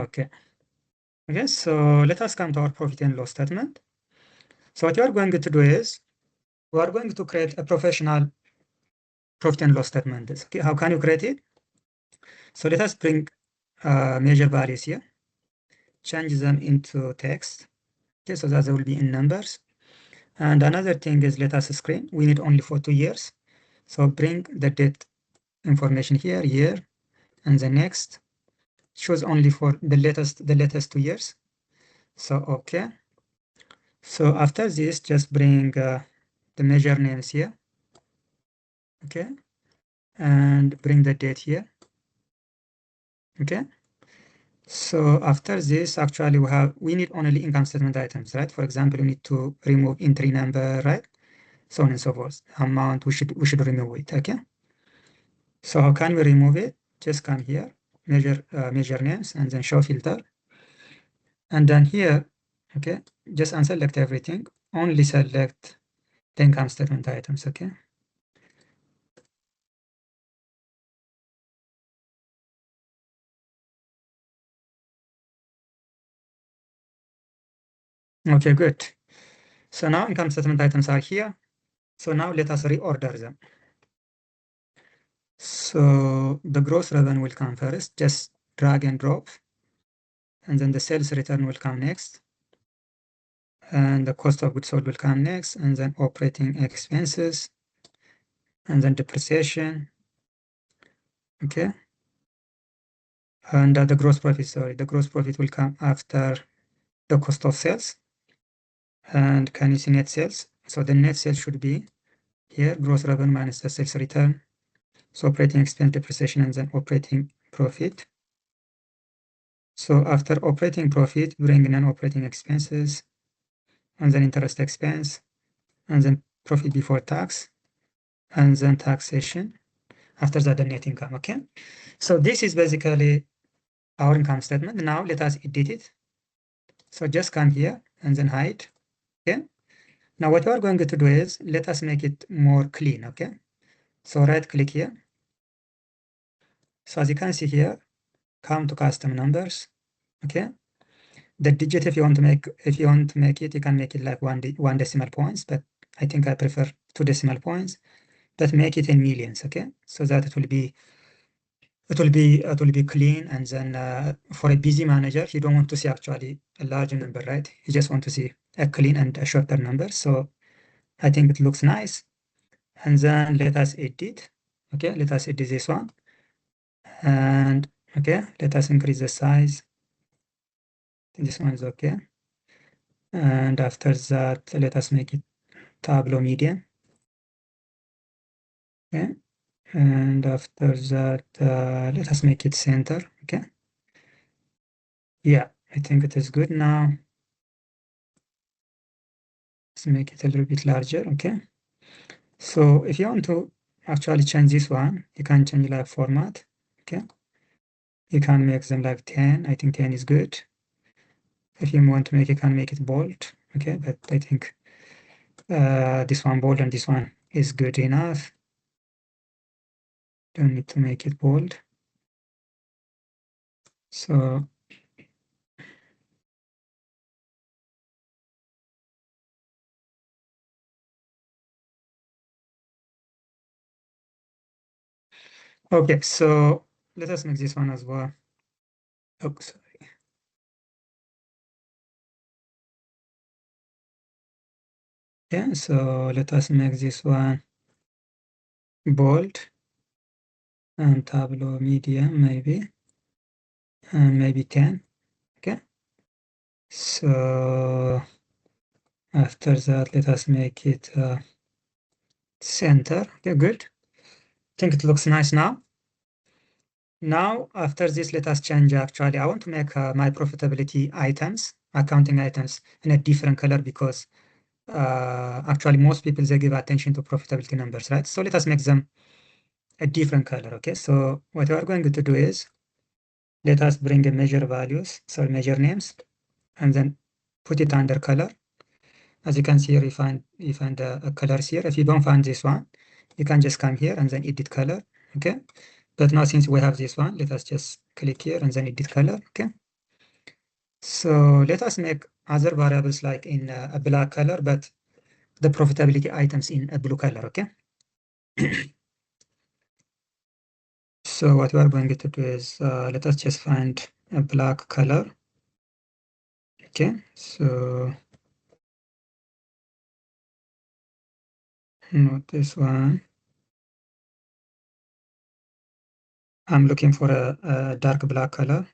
Okay. Okay, so let us come to our profit and loss statement. So what you are going to do is, we are going to create a professional profit and loss statement. Okay, how can you create it? So let us bring measure values here, change them into text. Okay, so that they will be in numbers. And another thing is let us screen. We need only for 2 years. So bring the date information here, year, and the next shows only for the latest 2 years. So okay. So after this, just bring the measure names here. Okay, and bring the date here. Okay. So after this, actually we need only income statement items, right? For example, we need to remove entry number, right? So on and so forth. Amount, we should remove it. Okay. So how can we remove it? Just come here, measure names, and then show filter. And then here, okay, just unselect everything. Only select the income statement items. Okay. Okay, good. So now income statement items are here. So now let us reorder them. So the gross revenue will come first, just drag and drop. And then the sales return will come next. And the cost of goods sold will come next. And then operating expenses. And then depreciation. Okay. And the gross profit, sorry, the gross profit will come after the cost of sales. And can you see net sales? So the net sales should be here, gross revenue minus the sales return. So operating expense, depreciation, and then operating profit. So after operating profit, bring in operating expenses, and then interest expense, and then profit before tax, and then taxation. After that, the net income. Okay. So this is basically our income statement. Now let us edit it. So just come here and then hide. Okay. Now what we are going to do is let us make it more clean. Okay. So right click here. So as you can see here, come to custom numbers. Okay. The digit, if you want to make it, you can make it like one decimal points, but I think I prefer 2 decimal points. But make it in millions. Okay. So that it will be clean. And then for a busy manager, you don't want to see actually a large number, right? You just want to see a clean and a shorter number. So I think it looks nice. And then let us edit. Okay, let us edit this one. And okay, let us increase the size. This one is okay. And after that, let us make it Tableau medium. Okay. And after that, let us make it center. Okay. Yeah, I think it is good now. Let's make it a little bit larger. Okay. So if you want to actually change this one, you can change like format. Okay. You can make them like 10. I think 10 is good. If you want to make, you can make it bold. Okay. But I think this one bold and this one is good enough. Don't need to make it bold. So okay, so let us make this one as well. Oh, sorry. Yeah, so let us make this one bold and Tableau medium maybe, and maybe 10. Okay. So after that, let us make it center. Okay, good. I think it looks nice now. Now, after this, let us change actually. I want to make my profitability items, accounting items in a different color because actually most people, they give attention to profitability numbers, right? So let us make them a different color. Okay, so what we are going to do is let us bring a measure values, sorry, measure names, and then put it under color. As you can see here, you find colors here. If you don't find this one, you can just come here and then edit color. Okay, but now since we have this one, let us just click here and then edit color. Okay, So let us make other variables like in a black color, but the profitability items in a blue color, okay? So what we are going to do is, let us just find a black color. Okay, so not this one. I'm looking for a dark black color.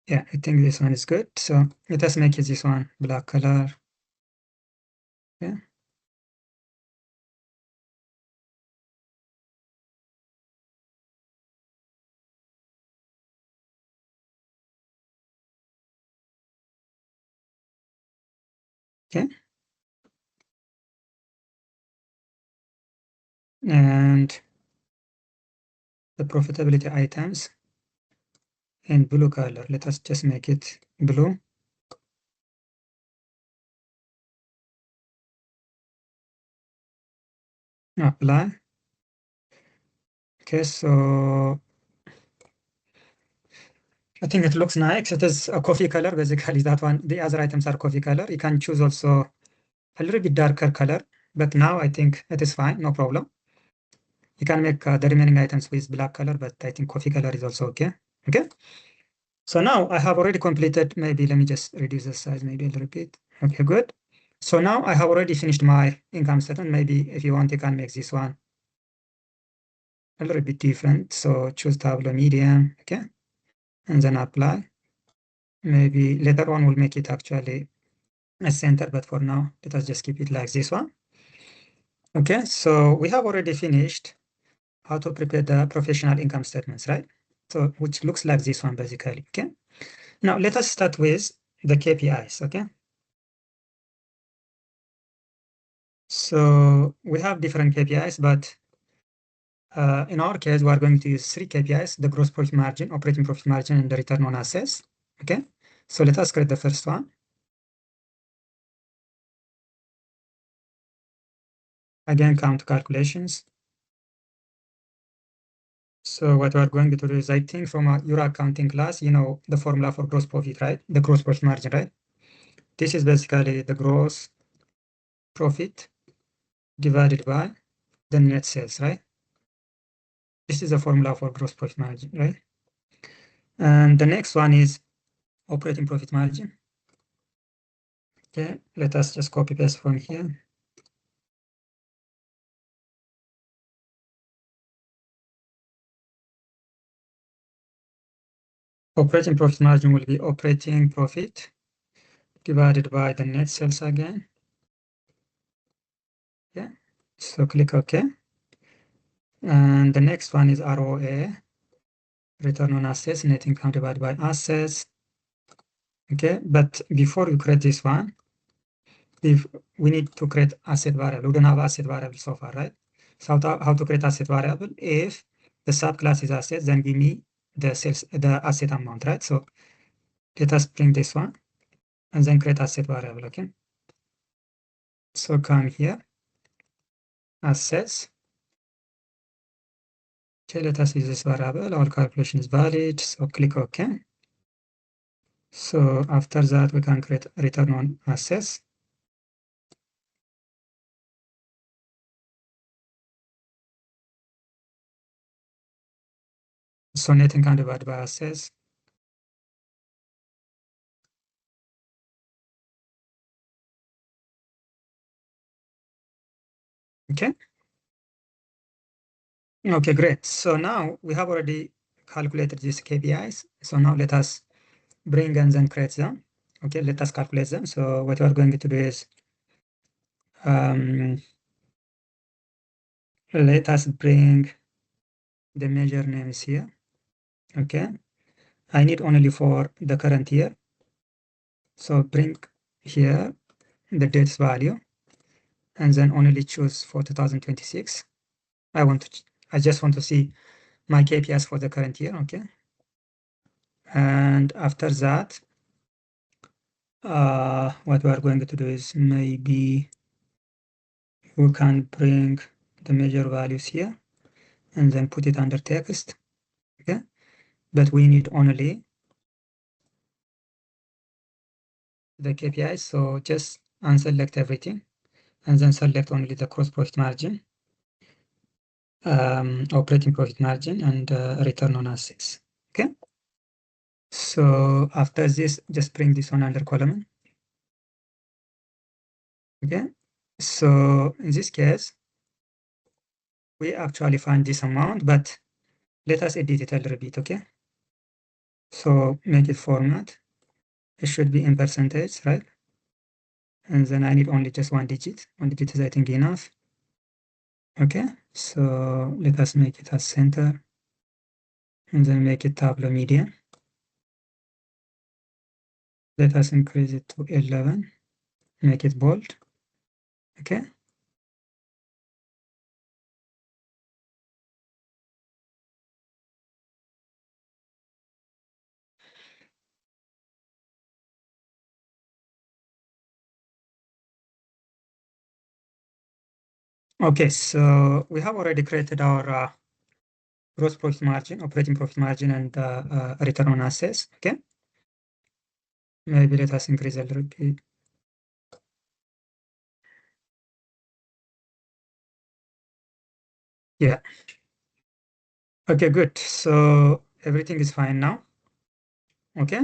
Yeah, I think this one is good. So let us make it this one, black color. Yeah. Okay. And the profitability items in blue color. Let us just make it blue. Apply. Okay, so I think it looks nice. It is a coffee color, basically that one. The other items are coffee color. You can choose also a little bit darker color, but now I think it is fine, no problem. You can make the remaining items with black color, but I think coffee color is also okay. Okay. So now I have already completed, maybe let me just reduce the size maybe a little bit. Okay, good. So now I have already finished my income statement. Maybe if you want, you can make this one a little bit different. So choose Tableau medium, okay? And then apply. Maybe later on we'll make it actually a center, but for now, let us just keep it like this one. Okay, so we have already finished how to prepare the professional income statements, right? So which looks like this one basically, okay? Now let us start with the KPIs, okay? So we have different KPIs, but in our case, we are going to use three KPIs, the gross profit margin, operating profit margin, and the return on assets, okay? So let us create the first one. Again, count calculations. So what we are going to do is, I think from your accounting class, you know the formula for gross profit, right? The gross profit margin, right? This is basically the gross profit divided by the net sales, right? This is the formula for gross profit margin, right? And the next one is operating profit margin. Okay, let us just copy paste from here. Operating profit margin will be operating profit divided by the net sales again. Yeah, so click OK. And the next one is ROA, return on assets, net income divided by assets. Okay, but before you create this one, if we need to create asset variable. We don't have asset variable so far, right? So how to create asset variable? If the subclass is assets, then give me the asset amount, right? So let us bring this one and then create asset variable, okay? So come here, assets. Okay, let us use this variable. Our calculation is valid, so click OK. So after that, we can create return on assets. So net income divided by assets. Okay. Okay, great. So now we have already calculated these KPIs. So now let us bring and then create them. Okay, let us calculate them. So what we are going to do is let us bring the measure names here. Okay, I need only for the current year. So bring here the dates value and then only choose for 2026. I just want to see my KPIs for the current year, okay? And after that, what we are going to do is maybe we can bring the measure values here and then put it under text, okay? but we need only the KPIs. So just unselect everything and then select only the gross profit margin, operating profit margin, and return on assets. Okay. So after this, just bring this one under column. Okay. So in this case, we actually find this amount, but let us edit it a little bit. Okay. So make it format. It should be in percentage, right? And then I need only just one digit. One digit is, I think, enough. Okay. So let us make it as center and then make it Tableau median. Let us increase it to 11. Make it bold. Okay. Okay, so we have already created our gross profit margin, operating profit margin, and return on assets. Okay. Maybe let us increase a little bit. Yeah. Okay, good. So everything is fine now. Okay.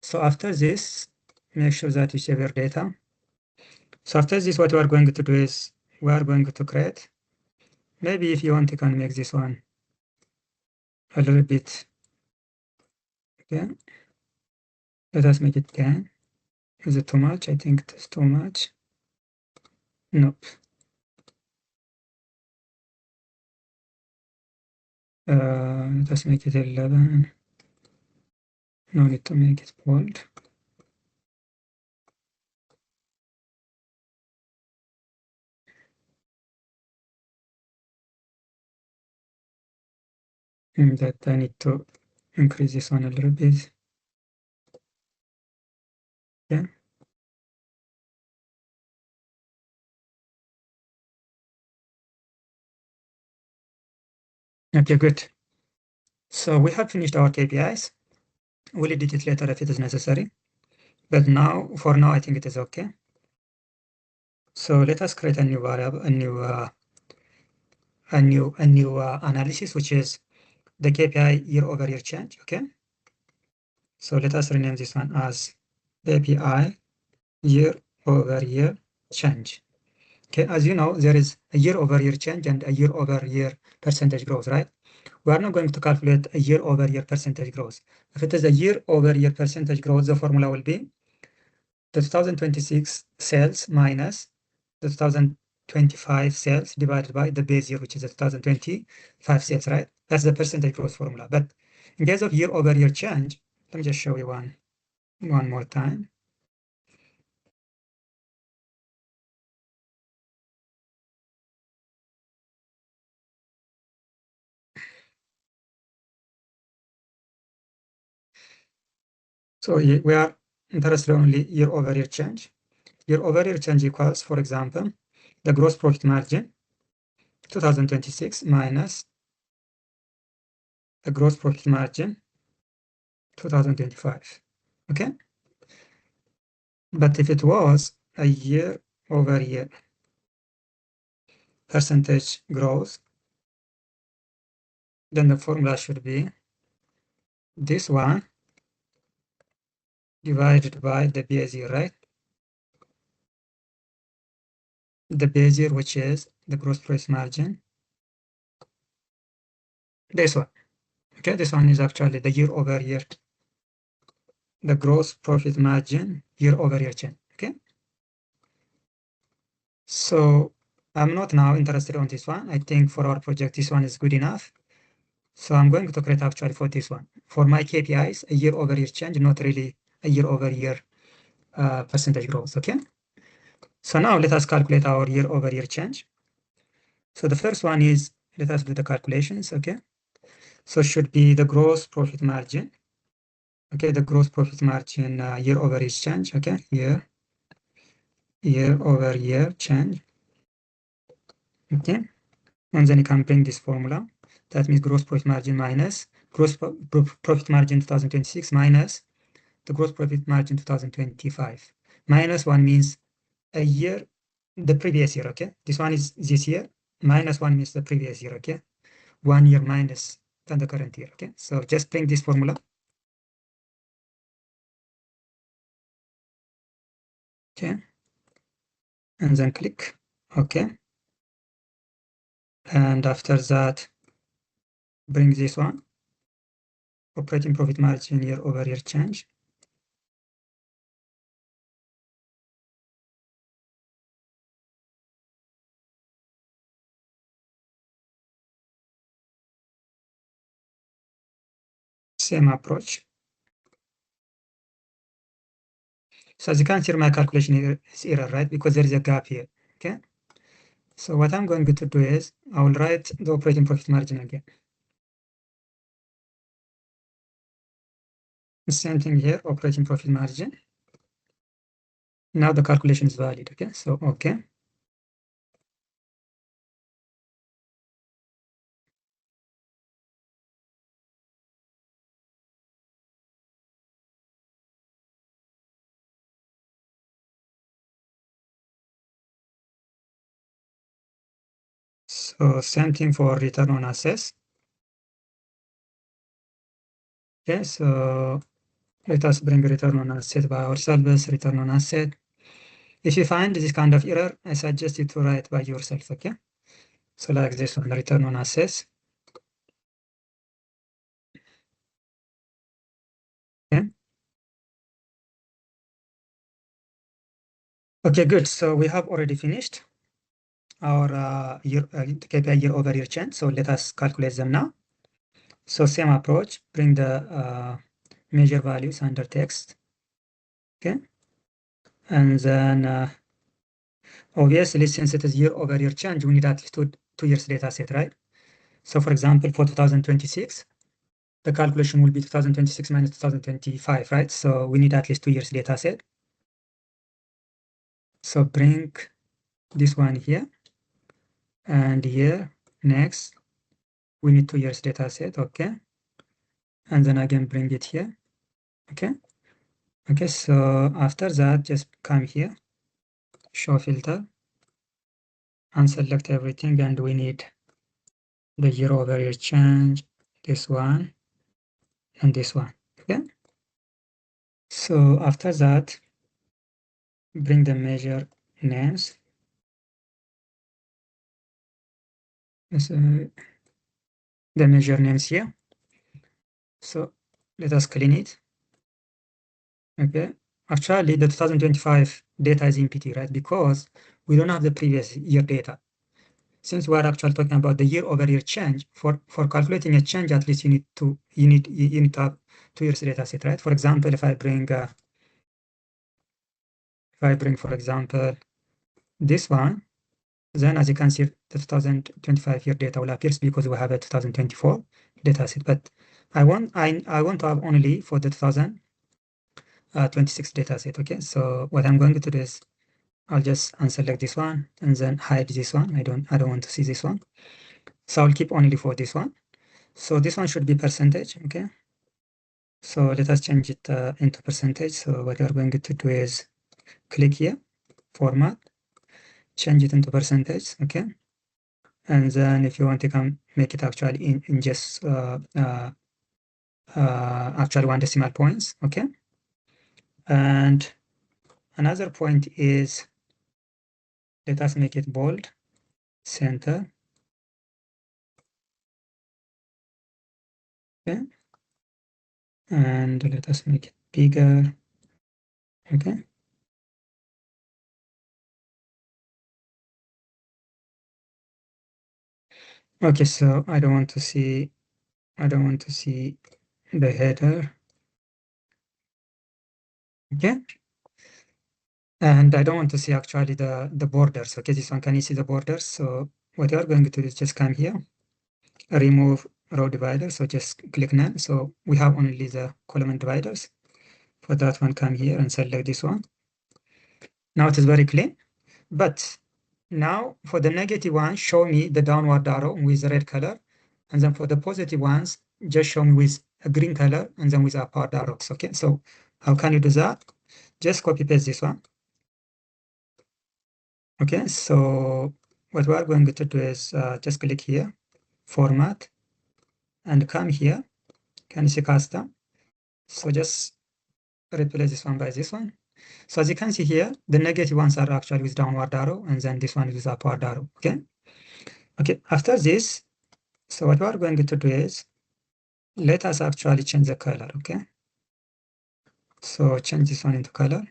So after this, make sure that you save your data. So after this, what we are going to do is we are going to create. Maybe if you want, you can make this one a little bit. Okay. Let us make it 10. Is it too much? I think it is too much. Nope. Let us make it 11. No need to make it bold. And that I need to increase this one a little bit. Yeah. Okay, good. So we have finished our KPIs. We'll edit it later if it is necessary. But now, for now, I think it is okay. So let us create a new variable, a new analysis, which is the KPI year-over-year change. Okay. So let us rename this one as KPI year-over-year change. Okay, as you know, there is a year-over-year change and a year-over-year percentage growth, right? We are not going to calculate a year-over-year percentage growth. If it is a year-over-year percentage growth, the formula will be the 2026 sales minus the 2025 sales divided by the base year, which is the 2025 sales, right? That's the percentage growth formula. But in case of year-over-year change, let me just show you one more time. So we are interested only year-over-year change. Year-over-year change equals, for example, the gross profit margin 2026 minus the gross profit margin 2025. Okay. But if it was a year-over-year percentage growth, then the formula should be this one divided by the base year, right? The base year, which is the gross profit margin. This one. Okay, this one is actually the year-over-year, the gross profit margin year-over-year change. Okay. So I'm not now interested on this one. I think for our project, this one is good enough. So I'm going to create actually for this one. For my KPIs, a year-over-year change, not really a year-over-year percentage growth, okay? So now let us calculate our year-over-year change. So the first one is, let us do the calculations, okay? So it should be the gross profit margin, okay? The gross profit margin year-over-year change, okay? Year-over-year change, okay? And then you can bring this formula. That means gross profit margin minus gross profit margin 2026 minus the gross profit margin 2025. Minus 1 means a year, the previous year, okay? This one is this year. Minus 1 means the previous year, okay? 1 year minus than the current year, okay? So just bring this formula. Okay. And then click OK. And after that, bring this one. Operating profit margin year-over-year change. Same approach. So as you can see, my calculation is error, right? Because there is a gap here, okay? So what I'm going to do is I will write the operating profit margin again. Same thing here, operating profit margin. Now the calculation is valid, okay? So, okay. So same thing for return on assets. Okay, so let us bring return on asset by ourselves, return on asset. If you find this kind of error, I suggest you to write by yourself, okay? So like this one, return on assets. Okay. Okay, good. So we have already finished our KPI year-over-year change. So let us calculate them now. So same approach, bring the measure values under text. Okay. And then obviously, since it is year-over-year change, we need at least two years data set, right? So for example, for 2026, the calculation will be 2026 minus 2025, right? So we need at least 2 years data set. So bring this one here and here. Next, we need 2 years data set, okay? And then again, bring it here, okay? Okay, so after that, just come here, show filter, and select everything, and we need the year-over-year change, this one, and this one, okay? So after that, bring the measure names. The measure names here. So let us clean it. Okay. Actually, the 2025 data is empty, right? Because we don't have the previous year data. Since we are actually talking about the year-over-year change, for calculating a change, at least you need to have 2 years data set, right? For example, if I bring for example this one, then as you can see, the 2025 year data will appear because we have a 2024 data set. But I want to have only for the 2026 data set. Okay, so what I'm going to do is I'll just unselect this one and then hide this one. I don't want to see this one. So I'll keep only for this one. So this one should be percentage. Okay. So let us change it into percentage. So what you're going to do is click here, format, change it into percentage. Okay. And then if you want, you can make it actually in just actually 1 decimal points. Okay. And another point is, let us make it bold, center. Okay. And let us make it bigger. Okay. Okay, so I don't want to see the header. Okay. And I don't want to see actually the borders. Okay, this one, can you see the borders? So what you are going to do is just come here, remove row divider. So just click none. So we have only the column dividers. For that one, come here and select this one. Now it is very clean. But now for the negative one, show me the downward arrow with the red color. And then for the positive ones, just show me with a green color and then with upward arrows. Okay, so how can you do that? Just copy paste this one. Okay, so what we are going to do is just click here, format, and come here. Can you see custom? So just replace this one by this one. So as you can see here, the negative ones are actually with downward arrow, and then this one is with upward arrow. Okay. Okay. After this, so what we are going to do is let us actually change the color. Okay. So change this one into color.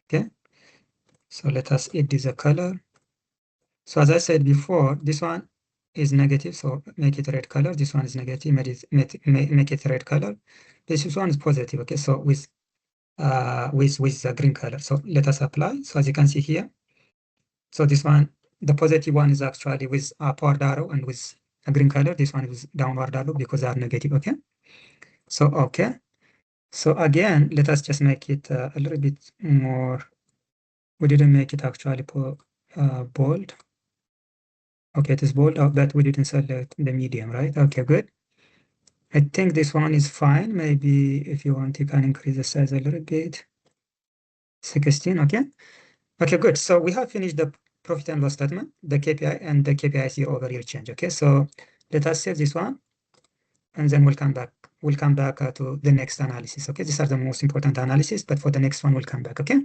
Okay. So let us edit the color. So as I said before, this one is negative, so make it red color. This one is negative, make it red color. This one is positive. Okay. So with the green color. So let us apply. So as you can see here, so this one, the positive one is actually with upward arrow and with a green color. This one is downward arrow because they are negative. Okay. So okay. So again, let us just make it a little bit more. We didn't make it actually bold. Okay, it is bold, but we didn't select the medium, right? Okay, good. I think this one is fine. Maybe if you want, you can increase the size a little bit. 16, okay. Okay, good. So we have finished the profit and loss statement, the KPI, and the KPIs year-over-year change. Okay, so let us save this one, and then we'll come back. We'll come back to the next analysis. Okay, these are the most important analysis, but for the next one, we'll come back. Okay.